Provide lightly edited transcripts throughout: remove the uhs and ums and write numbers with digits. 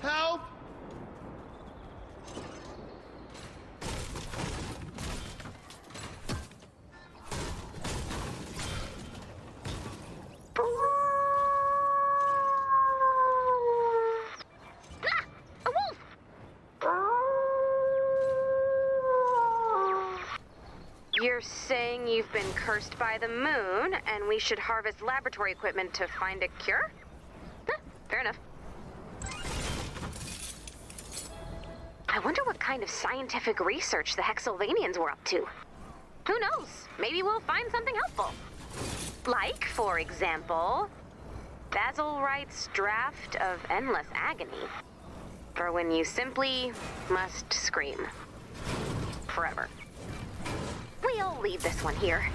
Help! You're saying you've been cursed by the moon, and we should harvest laboratory equipment to find a cure? Huh, fair enough. I wonder what kind of scientific research the Hexylvanians were up to. Who knows? Maybe we'll find something helpful. Like, for example, Basil Wright's draft of Endless Agony. For when you simply must scream. Forever. We'll leave this one here.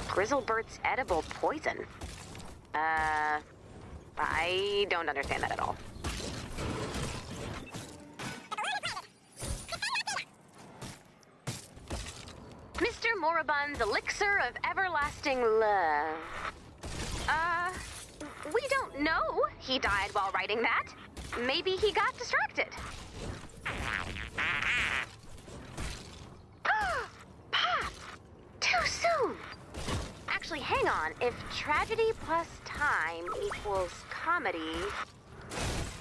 Grizzlebert's edible poison. I don't understand that at all. Mr. Moribund's elixir of everlasting love. We don't know he died while writing that. Maybe he got distracted. Pop! Too soon! Actually, hang on. If tragedy plus time equals comedy...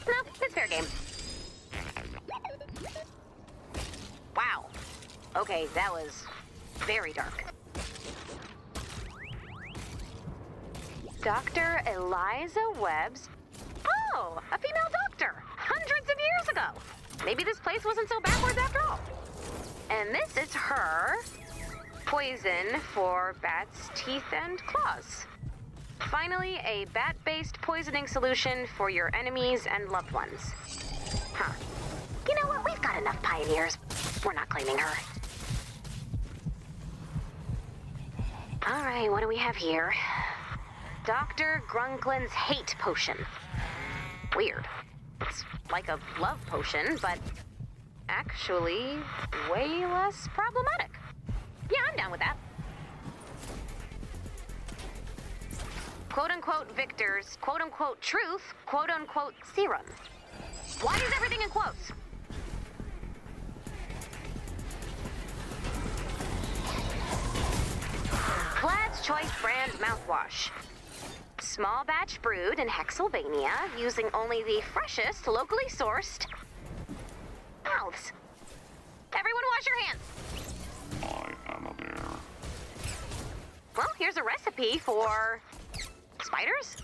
No, it's fair game. Wow. Okay, that was very dark. Dr. Eliza Webb's... Oh, a female doctor! Hundreds of years ago! Maybe this place wasn't so backwards after all. And this is her... poison for bats' teeth and claws. Finally, a bat-based poisoning solution for your enemies and loved ones. Huh. You know what? We've got enough pioneers. We're not claiming her. All right, what do we have here? Dr. Grunklin's hate potion. Weird. It's like a love potion, but actually way less problematic. Yeah, I'm down with that. Quote-unquote victors, quote-unquote truth, quote-unquote serum. Why is everything in quotes? Vlad's Choice brand mouthwash. Small batch brewed in Hexylvania using only the freshest, locally sourced mouths. Everyone wash your hands. I am a bear. Well, here's a recipe for spiders.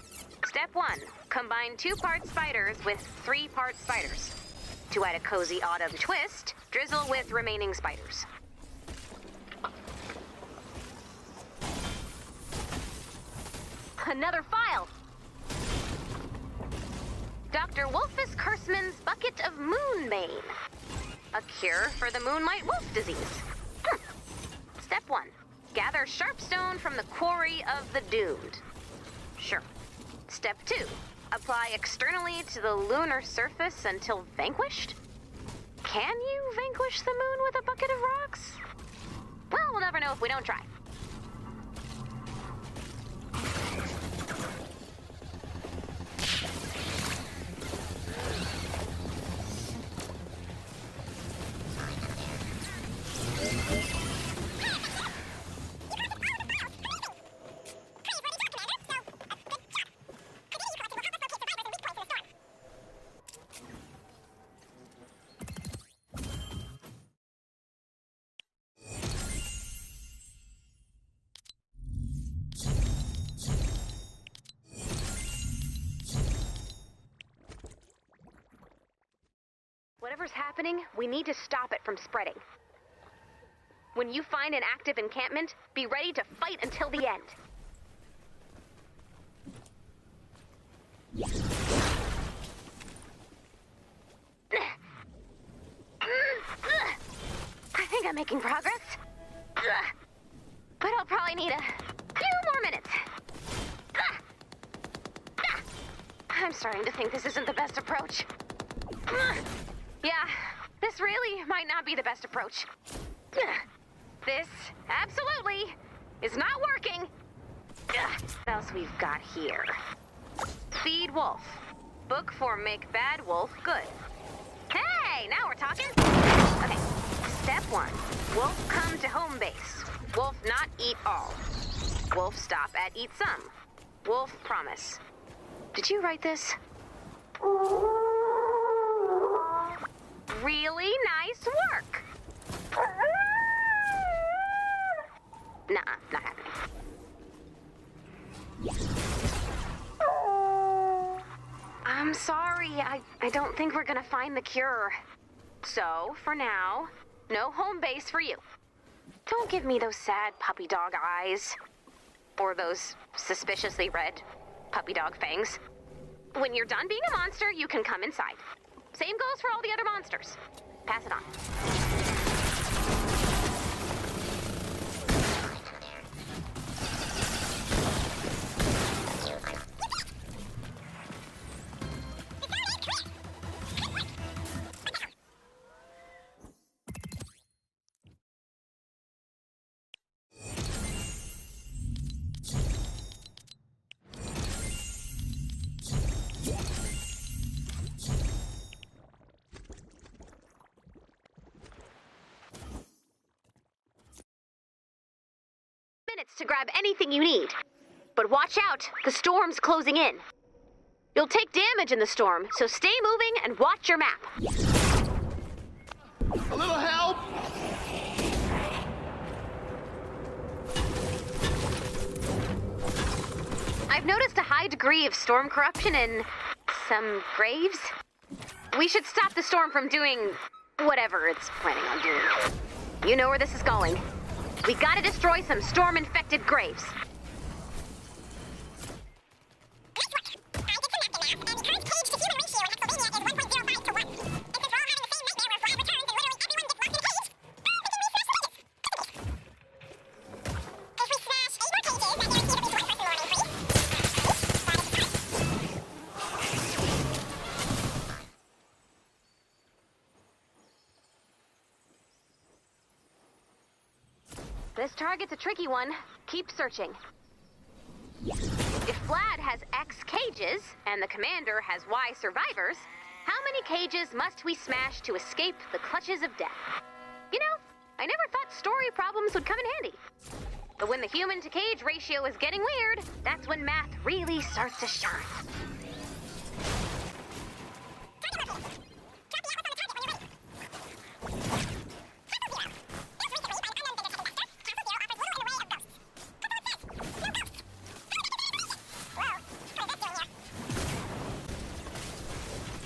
Step 1, combine 2 part spiders with 3 part spiders. To add a cozy autumn twist, drizzle with remaining spiders. Another file. Dr. Wolfus Kurtzman's bucket of moonbane. A cure for the moonlight wolf disease. Step 1. Gather sharpstone from the quarry of the doomed. Sure. Step 2. Apply externally to the lunar surface until vanquished? Can you vanquish the moon with a bucket of rocks? Well, we'll never know if we don't try. Whatever's happening, we need to stop it from spreading. When you find an active encampment, be ready to fight until the end. I think I'm making progress. But I'll probably need a few more minutes. I'm starting to think this isn't the best approach. Yeah, this really might not be the best approach. This absolutely is not working. What else we've got here? Feed wolf. Book for make bad wolf good. Hey, now we're talking. Okay, step 1. Wolf come to home base. Wolf not eat all. Wolf stop at eat some. Wolf promise. Did you write this? Really nice work. Nuh-uh, not happening. I'm sorry, I don't think we're gonna find the cure. So, for now, no home base for you. Don't give me those sad puppy dog eyes. Or those suspiciously red puppy dog fangs. When you're done being a monster, you can come inside. Same goes for all the other monsters. Pass it on. Minutes to grab anything you need. But watch out, the storm's closing in. You'll take damage in the storm, so stay moving and watch your map. A little help! I've noticed a high degree of storm corruption in some graves. We should stop the storm from doing whatever it's planning on doing. You know where this is going. We gotta destroy some storm-infected graves. This target's a tricky one. Keep searching. If Vlad has X cages, and the commander has Y survivors, how many cages must we smash to escape the clutches of death? You know, I never thought story problems would come in handy. But when the human-to-cage ratio is getting weird, that's when math really starts to shine.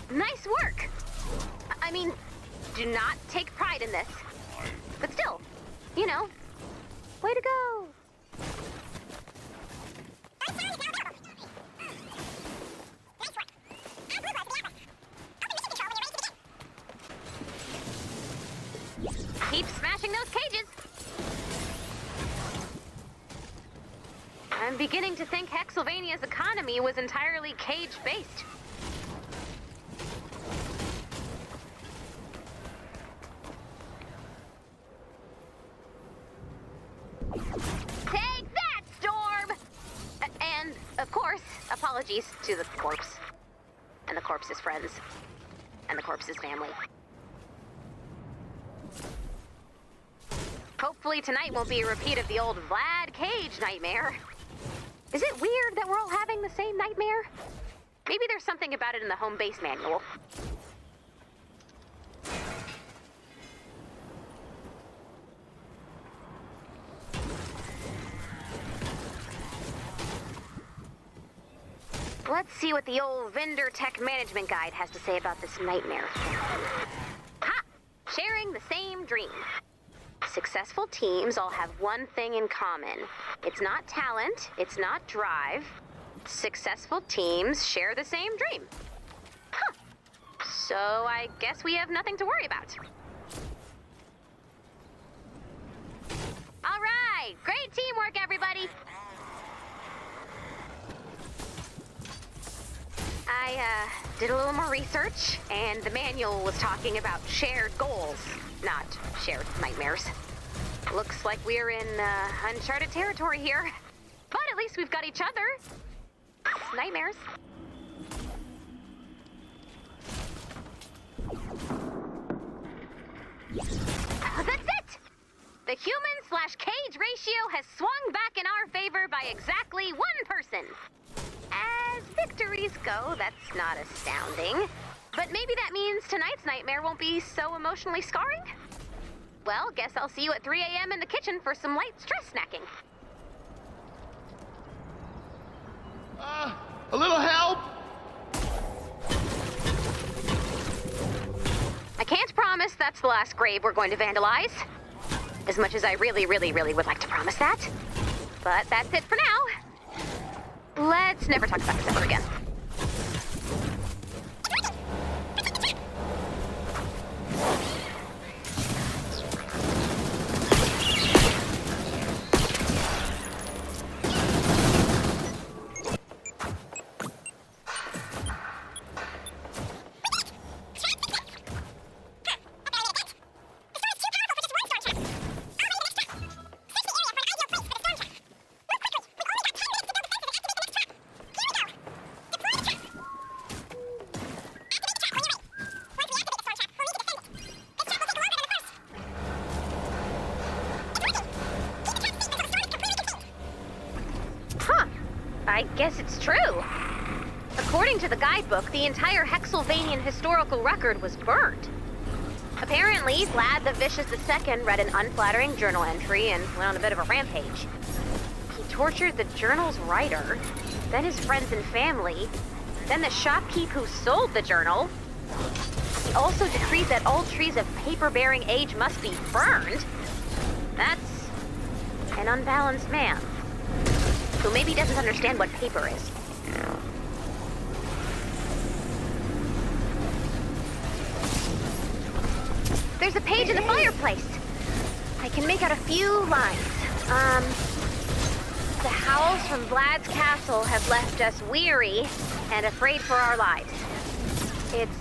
Nice work! I mean, do not take pride in this. But still, you know, way to go! Keep smashing those cages! I'm beginning to think Hexylvania's economy was entirely cage-based. Take that, Storm! And, of course, apologies to the corpse. And the corpse's friends. And the corpse's family. Hopefully tonight won't be a repeat of the old Vlad Cage nightmare. Is it weird that we're all having the same nightmare? Maybe there's something about it in the home base manual. Let's see what the old vendor tech management guide has to say about this nightmare. Ha! Sharing the same dream. Successful teams all have one thing in common. It's not talent, it's not drive. Successful teams share the same dream. Huh. So I guess we have nothing to worry about. All right, great teamwork, everybody. I did a little more research, and the manual was talking about shared goals, not shared nightmares. Looks like we're in uncharted territory here. But at least we've got each other. Nightmares. That's it! The human/cage ratio has swung back in our favor by exactly one person. As victories go, that's not astounding. But maybe that means tonight's nightmare won't be so emotionally scarring? Well, guess I'll see you at 3 a.m. in the kitchen for some light stress snacking. A little help? I can't promise that's the last grave we're going to vandalize. As much as I really, really, really would like to promise that. But that's it for now. Let's never talk about this ever again. I guess it's true. According to the guidebook, the entire Hexylvanian historical record was burned. Apparently, Vlad the Vicious II read an unflattering journal entry and went on a bit of a rampage. He tortured the journal's writer, then his friends and family, then the shopkeep who sold the journal. He also decreed that all trees of paper-bearing age must be burned. That's an unbalanced man, who maybe doesn't understand what paper is. There's a page in the fireplace. I can make out a few lines. The howls from Vlad's castle have left us weary and afraid for our lives. It's...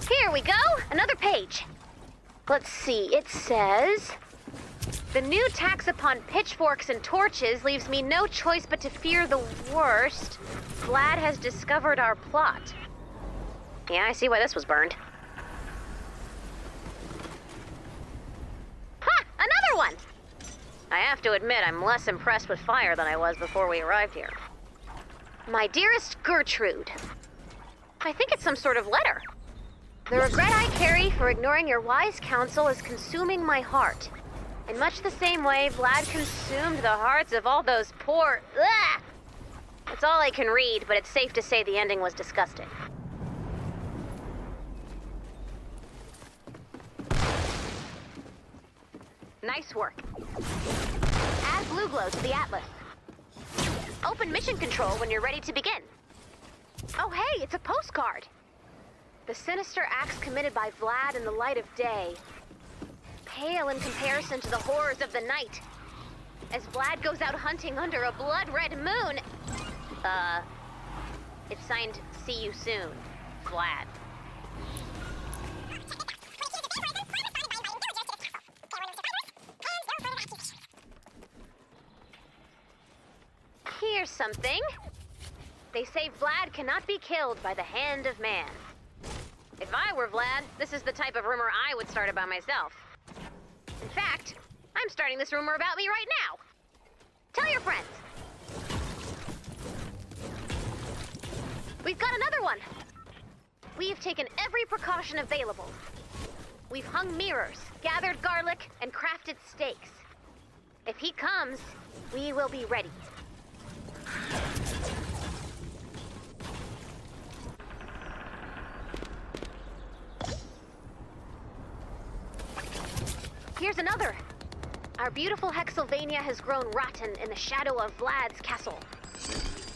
Here we go! Another page. Let's see, it says... The new tax upon pitchforks and torches leaves me no choice but to fear the worst. Vlad has discovered our plot. Yeah, I see why this was burned. Ha! Another one! I have to admit, I'm less impressed with fire than I was before we arrived here. My dearest Gertrude. I think it's some sort of letter. The regret I carry for ignoring your wise counsel is consuming my heart. In much the same way Vlad consumed the hearts of all those poor... Ugh! It's all I can read, but it's safe to say the ending was disgusting. Nice work. Add blue glow to the atlas. Open mission control when you're ready to begin. Oh hey, it's a postcard. The sinister acts committed by Vlad in the light of day. Pale in comparison to the horrors of the night. As Vlad goes out hunting under a blood-red moon... It's signed, See You Soon, Vlad. Here's something. They say Vlad cannot be killed by the hand of man. If I were Vlad, this is the type of rumor I would start about myself. In fact, I'm starting this rumor about me right now. Tell your friends. We've got another one! We've taken every precaution available. We've hung mirrors, gathered garlic, and crafted steaks. If he comes, we will be ready. Here's another. Our beautiful Hexylvania has grown rotten in the shadow of Vlad's castle.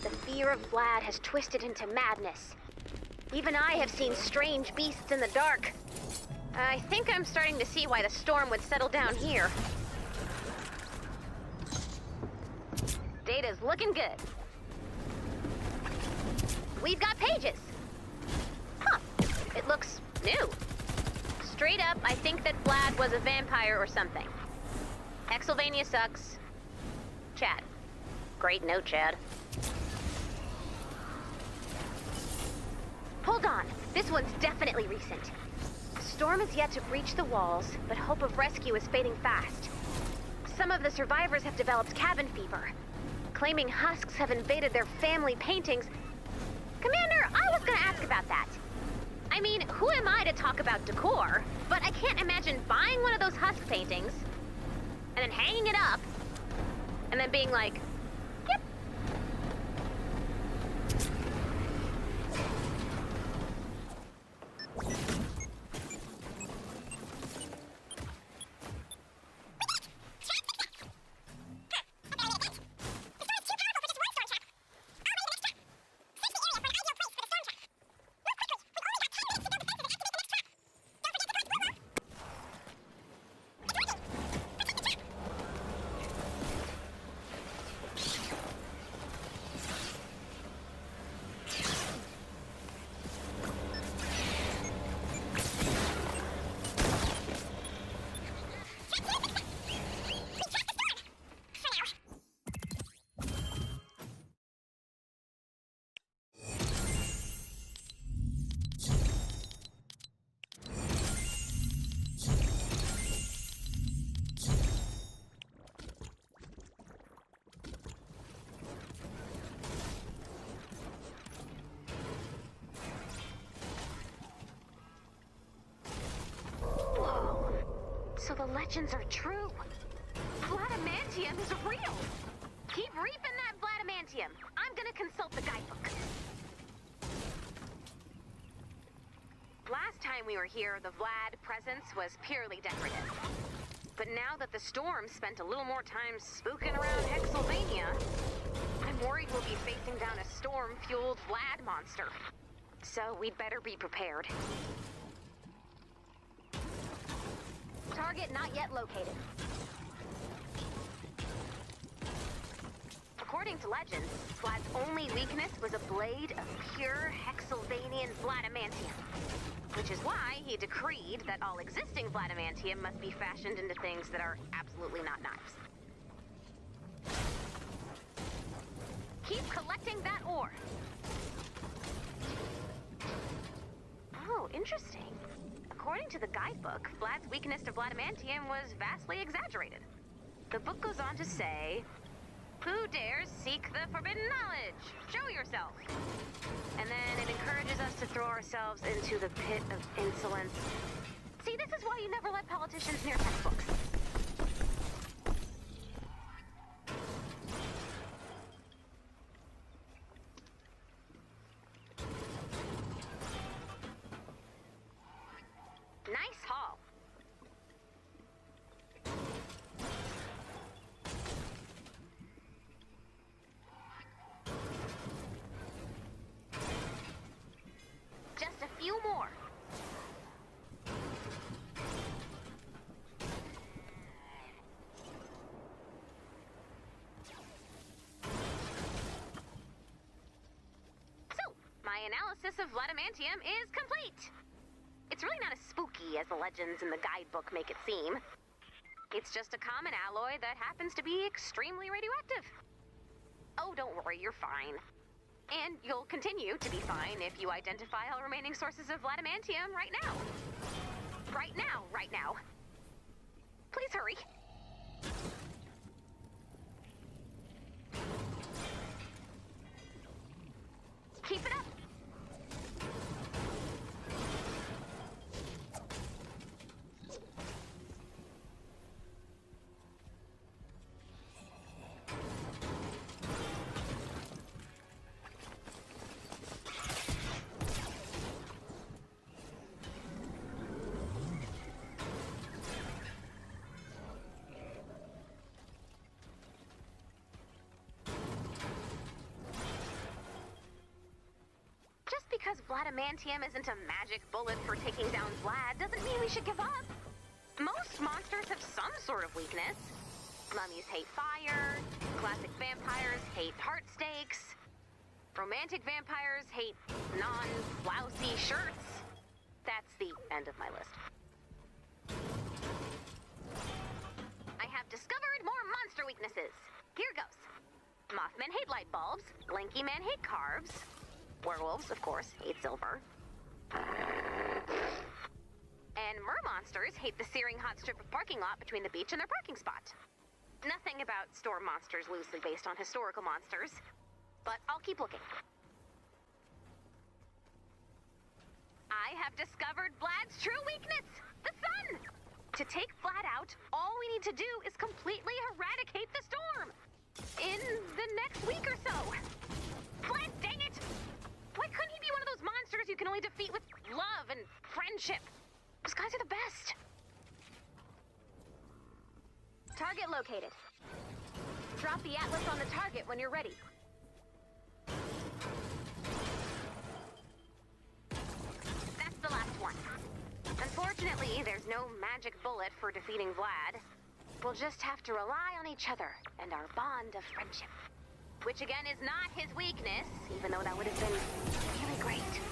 The fear of Vlad has twisted into madness. Even I have seen strange beasts in the dark. I think I'm starting to see why the storm would settle down here. Data's looking good. We've got pages. Huh, it looks new. Straight up, I think that Vlad was a vampire or something. Hexylvania sucks. Chad. Great note, Chad. Hold on, this one's definitely recent. The storm is yet to breach the walls, but hope of rescue is fading fast. Some of the survivors have developed cabin fever, claiming husks have invaded their family paintings. Commander, I was gonna ask about that. I mean, who am I to talk about decor? But I can't imagine buying one of those husk paintings, and then hanging it up, and then being like, yep. So the legends are true. Vladamantium is real. Keep reaping that Vladamantium. I'm gonna consult the guidebook. Last time we were here, the Vlad presence was purely decorative. But now that the storm spent a little more time spooking around Hexylvania, I'm worried we'll be facing down a storm-fueled Vlad monster. So we'd better be prepared. Target not yet located. According to legends, Vlad's only weakness was a blade of pure Hexylvanian Vladamantium, which is why he decreed that all existing Vladamantium must be fashioned into things that are absolutely not knives. Keep collecting that ore. Oh, interesting. According to the guidebook, Vlad's weakness to Vladamantium was vastly exaggerated. The book goes on to say, "Who dares seek the forbidden knowledge? Show yourself." And then it encourages us to throw ourselves into the pit of insolence. See, this is why you never let politicians near textbooks. Nice haul. Just a few more. So, my analysis of Vladamantium is complete. It's really not as spooky as the legends in the guidebook make it seem. It's just a common alloy that happens to be extremely radioactive. Oh, don't worry, you're fine. And you'll continue to be fine if you identify all remaining sources of Vladamantium right now. Right now, right now. Please hurry. Keep it up. because Vladamantium isn't a magic bullet for taking down Vlad doesn't mean we should give up. Most monsters have some sort of weakness. Mummies hate fire, classic vampires hate heart steaks, romantic vampires hate non-blousy shirts. That's the end of my list. I have discovered more monster weaknesses. Here goes. Mothmen hate light bulbs, lanky men hate carbs, werewolves, of course, hate silver. And mermonsters hate the searing hot strip of parking lot between the beach and their parking spot. Nothing about storm monsters loosely based on historical monsters, but I'll keep looking. I have discovered Vlad's true weakness, the sun! To take Vlad out, all we need to do is completely eradicate the storm! In the next week or so! Vlad, dang it! Why couldn't he be one of those monsters you can only defeat with love and friendship? Those guys are the best! Target located. Drop the atlas on the target when you're ready. That's the last one. Unfortunately, there's no magic bullet for defeating Vlad. We'll just have to rely on each other and our bond of friendship. Which again is not his weakness, even though that would have been really great.